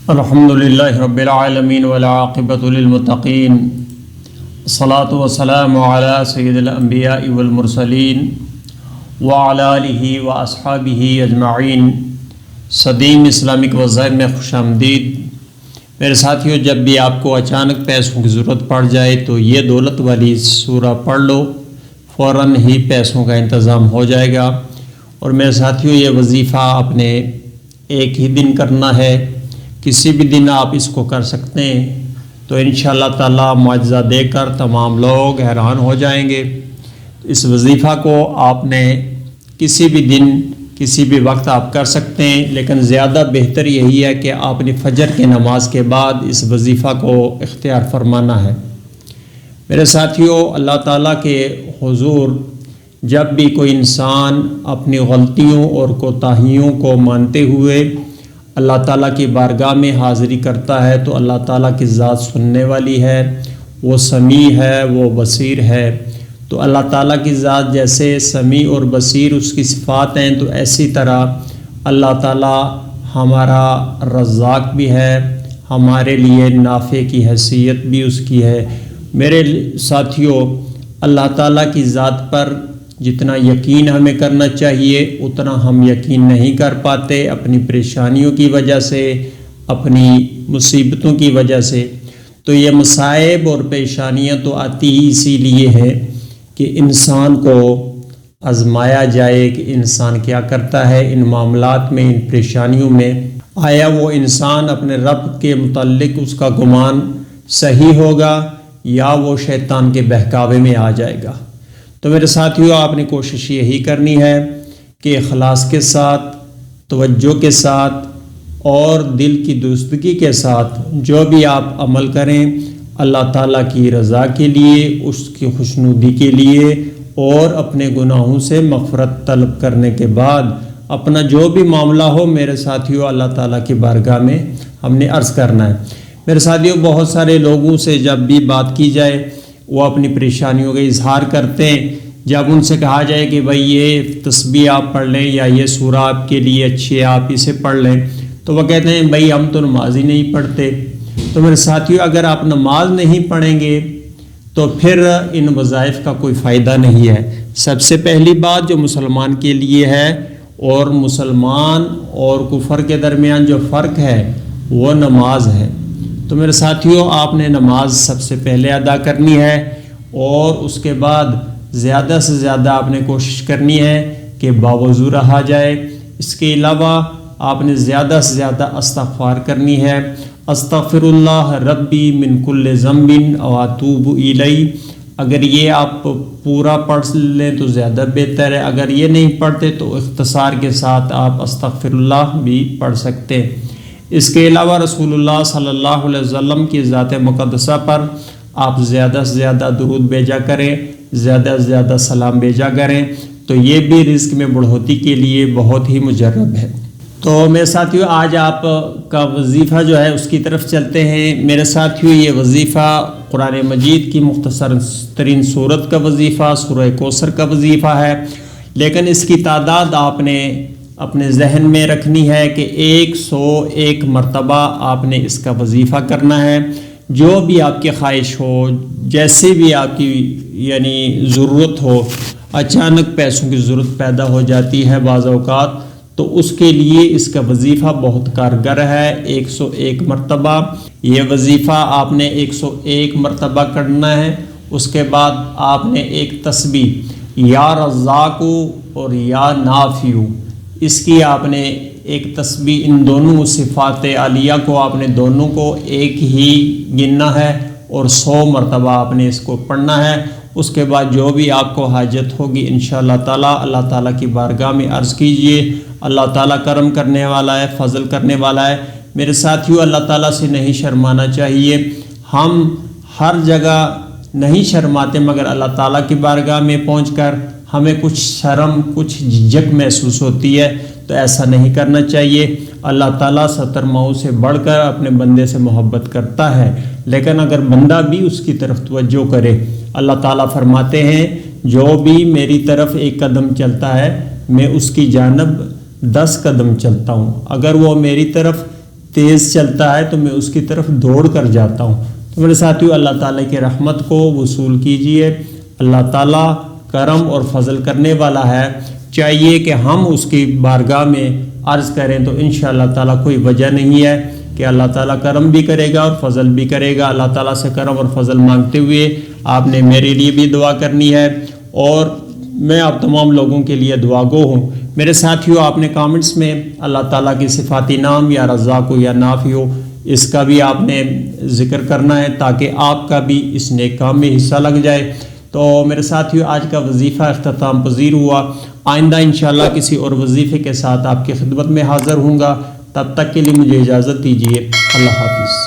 الحمدللہ رب العالمین والعاقبۃ للمتقین الصلاۃ والسلام علی سید الانبیاء والمرسلین وعلی آلہ واصحابہ اجمعین۔ صدیم اسلامک وظائف میں خوش آمدید۔ میرے ساتھیوں، جب بھی آپ کو اچانک پیسوں کی ضرورت پڑ جائے تو یہ دولت والی سورہ پڑھ لو، فوراً ہی پیسوں کا انتظام ہو جائے گا۔ اور میرے ساتھیوں، یہ وظیفہ آپ نے ایک ہی دن کرنا ہے، کسی بھی دن آپ اس کو کر سکتے ہیں، تو انشاءاللہ تعالی معجزہ دے کر تمام لوگ حیران ہو جائیں گے۔ اس وظیفہ کو آپ نے کسی بھی دن کسی بھی وقت آپ کر سکتے ہیں، لیکن زیادہ بہتر یہی ہے کہ آپ نے فجر کی نماز کے بعد اس وظیفہ کو اختیار فرمانا ہے۔ میرے ساتھیوں، اللہ تعالیٰ کے حضور جب بھی کوئی انسان اپنی غلطیوں اور کوتاہیوں کو مانتے ہوئے اللہ تعالیٰ کی بارگاہ میں حاضری کرتا ہے تو اللہ تعالیٰ کی ذات سننے والی ہے، وہ سمیع ہے، وہ بصیر ہے۔ تو اللہ تعالیٰ کی ذات جیسے سمیع اور بصیر اس کی صفات ہیں، تو ایسی طرح اللہ تعالیٰ ہمارا رزاق بھی ہے، ہمارے لیے نافع کی حیثیت بھی اس کی ہے۔ میرے ساتھیوں، اللہ تعالیٰ کی ذات پر جتنا یقین ہمیں کرنا چاہیے اتنا ہم یقین نہیں کر پاتے، اپنی پریشانیوں کی وجہ سے، اپنی مصیبتوں کی وجہ سے۔ تو یہ مصائب اور پریشانیاں تو آتی ہی اسی لیے ہے کہ انسان کو آزمایا جائے کہ انسان کیا کرتا ہے ان معاملات میں، ان پریشانیوں میں۔ آیا وہ انسان اپنے رب کے متعلق اس کا گمان صحیح ہوگا یا وہ شیطان کے بہکاوے میں آ جائے گا؟ تو میرے ساتھیوں، آپ نے کوشش یہی کرنی ہے کہ اخلاص کے ساتھ، توجہ کے ساتھ اور دل کی درستگی کے ساتھ جو بھی آپ عمل کریں اللہ تعالیٰ کی رضا کے لیے، اس کی خوشنودی کے لیے اور اپنے گناہوں سے مغفرت طلب کرنے کے بعد اپنا جو بھی معاملہ ہو میرے ساتھیوں اللہ تعالیٰ کی بارگاہ میں ہم نے عرض کرنا ہے۔ میرے ساتھیوں، بہت سارے لوگوں سے جب بھی بات کی جائے وہ اپنی پریشانیوں کا اظہار کرتے ہیں۔ جب ان سے کہا جائے کہ بھئی یہ تسبیح آپ پڑھ لیں یا یہ سورہ آپ کے لیے اچھی ہے آپ اسے پڑھ لیں، تو وہ کہتے ہیں بھئی ہم تو نماز ہی نہیں پڑھتے۔ تو میرے ساتھیوں، اگر آپ نماز نہیں پڑھیں گے تو پھر ان وظائف کا کوئی فائدہ نہیں ہے۔ سب سے پہلی بات جو مسلمان کے لیے ہے، اور مسلمان اور کفر کے درمیان جو فرق ہے وہ نماز ہے۔ تو میرے ساتھیوں، آپ نے نماز سب سے پہلے ادا کرنی ہے، اور اس کے بعد زیادہ سے زیادہ آپ نے کوشش کرنی ہے کہ باوضو رہا جائے۔ اس کے علاوہ آپ نے زیادہ سے زیادہ استغفار کرنی ہے۔ استغفر اللہ ربی من کل ذنب واتوب الیہ۔ اگر یہ آپ پورا پڑھ لیں تو زیادہ بہتر ہے، اگر یہ نہیں پڑھتے تو اختصار کے ساتھ آپ استغفر اللہ بھی پڑھ سکتے ہیں۔ اس کے علاوہ رسول اللہ صلی اللہ علیہ وسلم کی ذات مقدسہ پر آپ زیادہ سے زیادہ درود بھیجا کریں، زیادہ سے زیادہ سلام بھیجا کریں، تو یہ بھی رزق میں بڑھوتی کے لیے بہت ہی مجرب ہے۔ تو میرے ساتھیوں، آج آپ کا وظیفہ جو ہے اس کی طرف چلتے ہیں۔ میرے ساتھیوں، یہ وظیفہ قرآن مجید کی مختصر ترین سورت کا وظیفہ، سورہ کوثر کا وظیفہ ہے، لیکن اس کی تعداد آپ نے اپنے ذہن میں رکھنی ہے کہ 101 مرتبہ آپ نے اس کا وظیفہ کرنا ہے۔ جو بھی آپ کی خواہش ہو، جیسے بھی آپ کی ضرورت ہو، اچانک پیسوں کی ضرورت پیدا ہو جاتی ہے بعض اوقات، تو اس کے لیے اس کا وظیفہ بہت کارگر ہے۔ 101 مرتبہ یہ وظیفہ آپ نے 101 مرتبہ کرنا ہے۔ اس کے بعد آپ نے ایک تسبیح یا رزاق اور یا نافع، اس کی آپ نے ایک تسبیح، ان دونوں صفات عالیہ کو آپ نے دونوں کو ایک ہی گننا ہے اور 100 مرتبہ آپ نے اس کو پڑھنا ہے۔ اس کے بعد جو بھی آپ کو حاجت ہوگی انشاءاللہ تعالیٰ اللہ تعالیٰ کی بارگاہ میں عرض کیجئے۔ اللہ تعالیٰ کرم کرنے والا ہے، فضل کرنے والا ہے۔ میرے ساتھیوں، اللہ تعالیٰ سے نہیں شرمانا چاہیے۔ ہم ہر جگہ نہیں شرماتے، مگر اللہ تعالیٰ کی بارگاہ میں پہنچ کر ہمیں کچھ شرم، کچھ جھجک محسوس ہوتی ہے، تو ایسا نہیں کرنا چاہیے۔ اللہ تعالیٰ 70 ماؤں سے بڑھ کر اپنے بندے سے محبت کرتا ہے، لیکن اگر بندہ بھی اس کی طرف توجہ کرے، اللہ تعالیٰ فرماتے ہیں جو بھی میری طرف ایک قدم چلتا ہے میں اس کی جانب 10 قدم چلتا ہوں۔ اگر وہ میری طرف تیز چلتا ہے تو میں اس کی طرف دوڑ کر جاتا ہوں۔ تو میرے ساتھیو، اللہ تعالیٰ کی رحمت کو وصول کیجئے۔ اللہ تعالیٰ کرم اور فضل کرنے والا ہے، چاہیے کہ ہم اس کی بارگاہ میں عرض کریں تو انشاءاللہ تعالیٰ کوئی وجہ نہیں ہے کہ اللہ تعالیٰ کرم بھی کرے گا اور فضل بھی کرے گا۔ اللہ تعالیٰ سے کرم اور فضل مانگتے ہوئے آپ نے میرے لیے بھی دعا کرنی ہے اور میں آپ تمام لوگوں کے لیے دعا گو ہوں۔ میرے ساتھیوں، آپ نے کامنٹس میں اللہ تعالیٰ کی صفاتی نام یا رزاق ہو یا نافع ہو، اس کا بھی آپ نے ذکر کرنا ہے تاکہ آپ کا بھی اس نیک کام میں حصہ لگ جائے۔ تو میرے ساتھیوں، آج کا وظیفہ اختتام پذیر ہوا۔ آئندہ انشاءاللہ کسی اور وظیفے کے ساتھ آپ کی خدمت میں حاضر ہوں گا۔ تب تک کے لیے مجھے اجازت دیجیے۔ اللہ حافظ۔